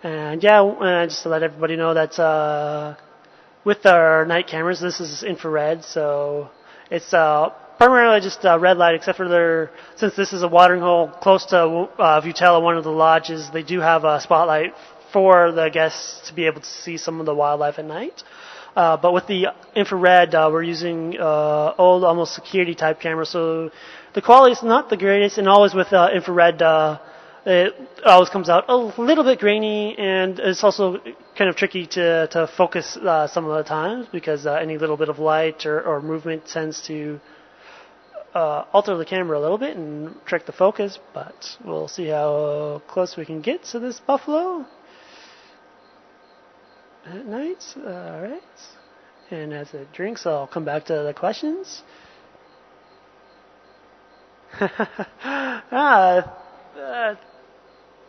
And yeah, just to let everybody know that with our night cameras, this is infrared, so it's primarily just red light, except for since this is a watering hole close to Vutela, one of the lodges, they do have a spotlight for the guests to be able to see some of the wildlife at night. But with the infrared, we're using old, almost security type cameras, so the quality is not the greatest, and always with infrared, it always comes out a little bit grainy, and it's also kind of tricky to focus some of the times because any little bit of light or movement tends to alter the camera a little bit and trick the focus. But we'll see how close we can get to this buffalo at night. All right. And as it drinks, I'll come back to the questions.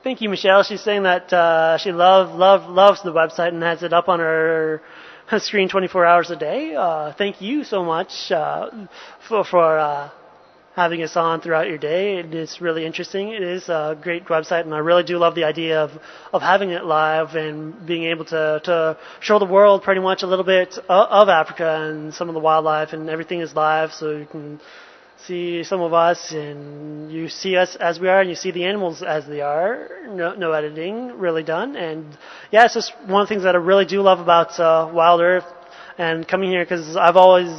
Thank you, Michelle. She's saying that she loves the website and has it up on her screen 24 hours a day. Thank you so much for having us on throughout your day. It is really interesting. It is a great website, and I really do love the idea of having it live and being able to show the world pretty much a little bit of Africa and some of the wildlife, and everything is live, so you can see some of us and you see us as we are and you see the animals as they are. No editing really done. And yeah, it's just one of the things that I really do love about Wild Earth and coming here, because I've always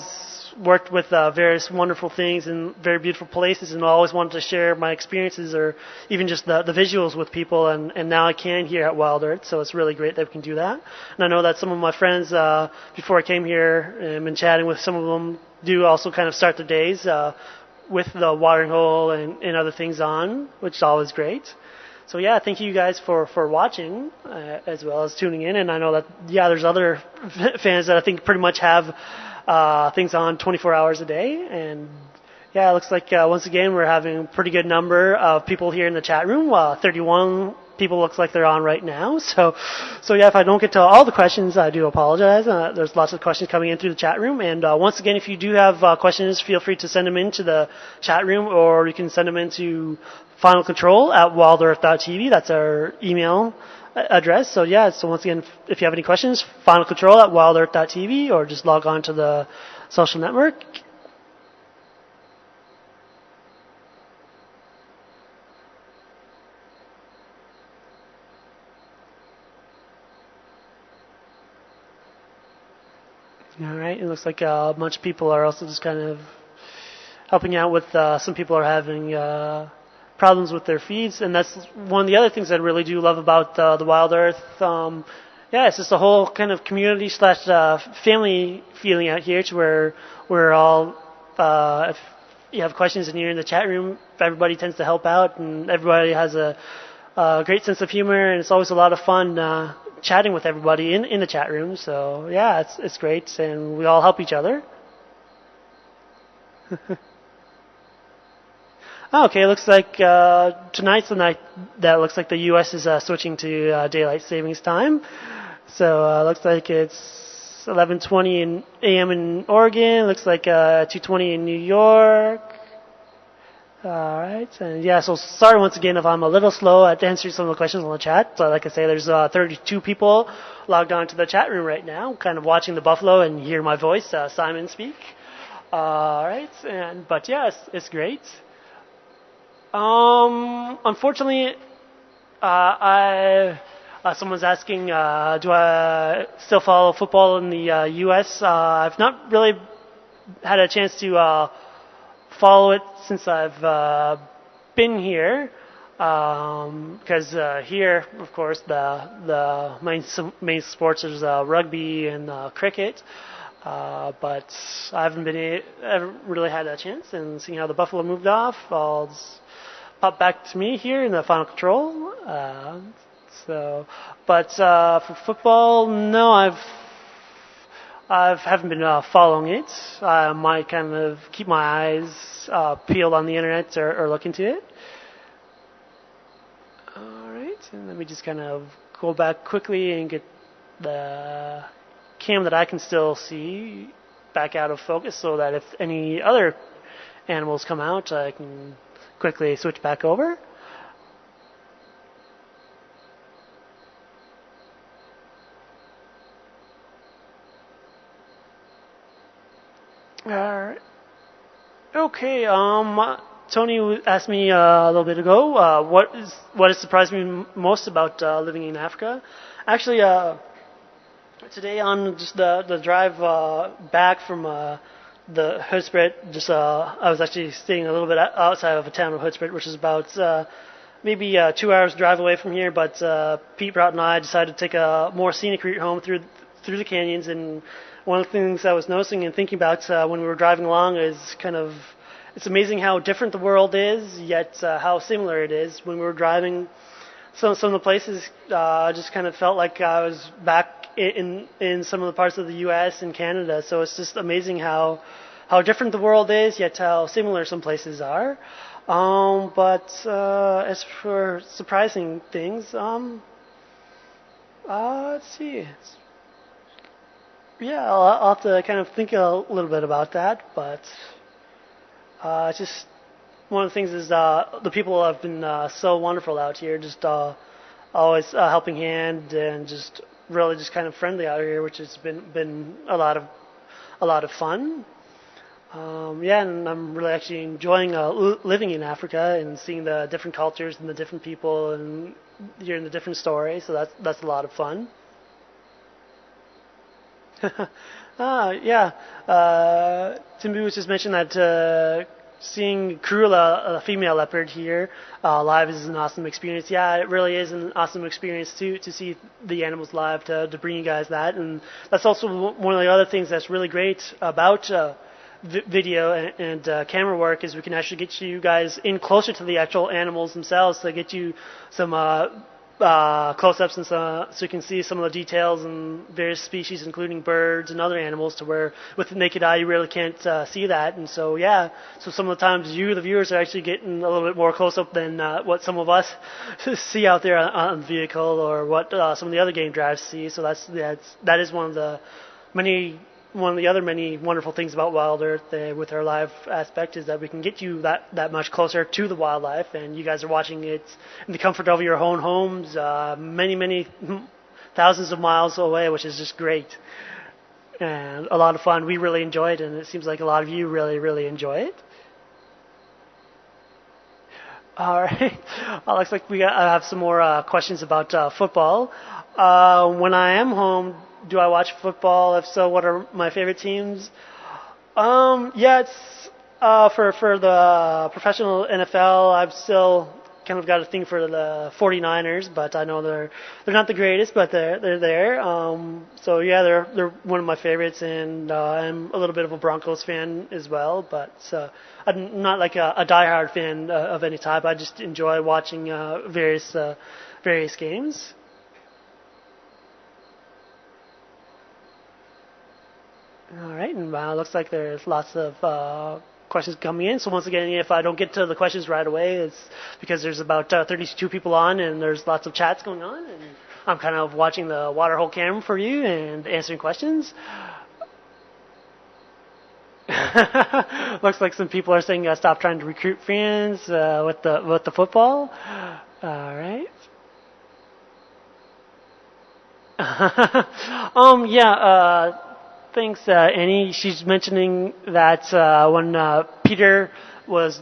worked with various wonderful things and very beautiful places, and I always wanted to share my experiences or even just the visuals with people, and now I can here at Wild Earth, so it's really great that we can do that. And I know that some of my friends before I came here and been chatting with some of them do also kind of start their days with the watering hole and other things on, which is always great. So yeah, thank you guys for watching as well as tuning in. And I know that there's other fans that I think pretty much have things on 24 hours a day. And yeah, it looks like once again we're having a pretty good number of people here in the chat room. 31 people looks like they're on right now. So yeah, if I don't get to all the questions, I do apologize. There's lots of questions coming in through the chat room. And once again, if you do have questions, feel free to send them into the chat room, or you can send them into finalcontrol@wildearth.tv. That's our email address. So yeah, so once again, if you have any questions, finalcontrol@wildearth.tv, or just log on to the social network. All right, it looks like a bunch of people are also just kind of helping out with, some people are having problems with their feeds, and that's one of the other things that I really do love about the Wild Earth. It's just a whole kind of community slash family feeling out here, to where we're all, if you have questions and you're in the chat room, everybody tends to help out, and everybody has a great sense of humor, and it's always a lot of fun chatting with everybody in the chat room. So yeah, it's great, and we all help each other. Okay, looks like tonight's the night that looks like the U.S. is switching to daylight savings time. So looks like it's 11:20 a.m. in Oregon. Looks like 2:20 in New York. All right, and yeah, so sorry once again if I'm a little slow at answering some of the questions on the chat. So like I say, there's 32 people logged on to the chat room right now, kind of watching the buffalo and hear my voice, Simon, speak. All right, but yeah, it's great. Unfortunately, someone's asking, do I still follow football in the U.S.? I've not really had a chance to follow it since I've been here, because here, of course, the main sports is rugby and cricket. But I haven't ever really had a chance, and seeing how the buffalo moved off, I'll just pop back to me here in the final control. But for football, no, I haven't been following it. I might kind of keep my eyes peeled on the internet or look into it. All right, and let me just kind of go back quickly and get the cam that I can still see back out of focus, so that if any other animals come out, I can quickly switch back over. Uh, okay. Tony asked me a little bit ago, what has surprised me most about living in Africa. Actually, today on just the drive back from the Hoedspruit, just I was actually staying a little bit outside of a town of Hoedspruit, which is about maybe 2 hours drive away from here. But Pete Brought and I decided to take a more scenic route home through the canyons. And one of the things I was noticing and thinking about when we were driving along is kind of it's amazing how different the world is, yet how similar it is. When we were driving, some of the places just kind of felt like I was back in some of the parts of the U.S. and Canada. So it's just amazing how different the world is, yet how similar some places are. But as for surprising things, let's see. Yeah, I'll have to kind of think a little bit about that. But just one of the things is the people have been so wonderful out here, just always helping hand and just really just kind of friendly out here, which has been a lot of fun. Yeah, and I'm really actually enjoying living in Africa and seeing the different cultures and the different people and hearing the different stories. So that's a lot of fun. Yeah. Timbu was just mentioned that seeing Kurula, a female leopard here, live is an awesome experience. Yeah, it really is an awesome experience to see the animals live, to bring you guys that. And that's also one of the other things that's really great about video and camera work is we can actually get you guys in closer to the actual animals themselves to get you some close-ups and so you can see some of the details and various species, including birds and other animals, to where with the naked eye you really can't see that. And so yeah, so some of the times you, the viewers, are actually getting a little bit more close-up than what some of us see out there on the vehicle or what some of the other game drives see. So that is one of the many wonderful things about Wild Earth with our live aspect is that we can get you that much closer to the wildlife, and you guys are watching it in the comfort of your own homes, many thousands of miles away, which is just great and a lot of fun. We really enjoy it, and it seems like a lot of you really enjoy it. All right, looks like I have some more questions about football. When I am home, do I watch football? If so, what are my favorite teams? Yeah, it's for the professional NFL. I've still kind of got a thing for the 49ers, but I know they're not the greatest, but they're there. So yeah, they're one of my favorites, and I'm a little bit of a Broncos fan as well. But I'm not like a diehard fan of any type. I just enjoy watching various games. All right, and looks like there's lots of questions coming in. So once again, if I don't get to the questions right away, it's because there's about 32 people on, and there's lots of chats going on, and I'm kind of watching the waterhole camera for you and answering questions. Looks like some people are saying stop trying to recruit fans with the football. All right. Yeah. Thanks, Annie. She's mentioning that when Peter was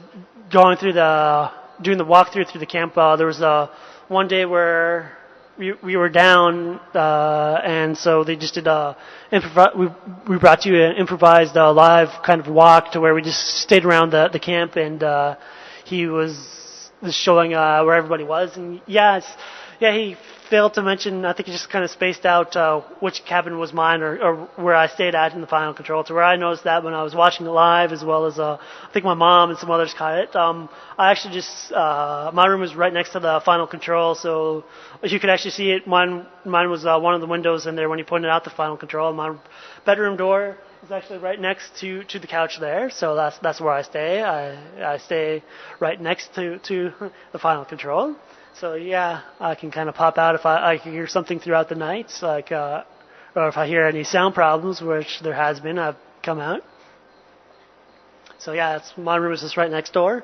doing the walkthrough through the camp, there was one day where we were down, and so they just did we brought you an improvised live kind of walk to where we just stayed around the camp, and he was just showing where everybody was, and he failed to mention, I think he just kind of spaced out which cabin was mine or where I stayed at in the final control, to where I noticed that when I was watching it live, as well as I think my mom and some others caught it. I actually just, my room was right next to the final control, so you could actually see it. Mine was one of the windows in there when he pointed out the final control. My bedroom door is actually right next to the couch there, so that's where I stay. I stay right next to the final control. So yeah, I can kind of pop out if I can hear something throughout the night, like or if I hear any sound problems, which there has been, I've come out. So yeah, my room is just right next door.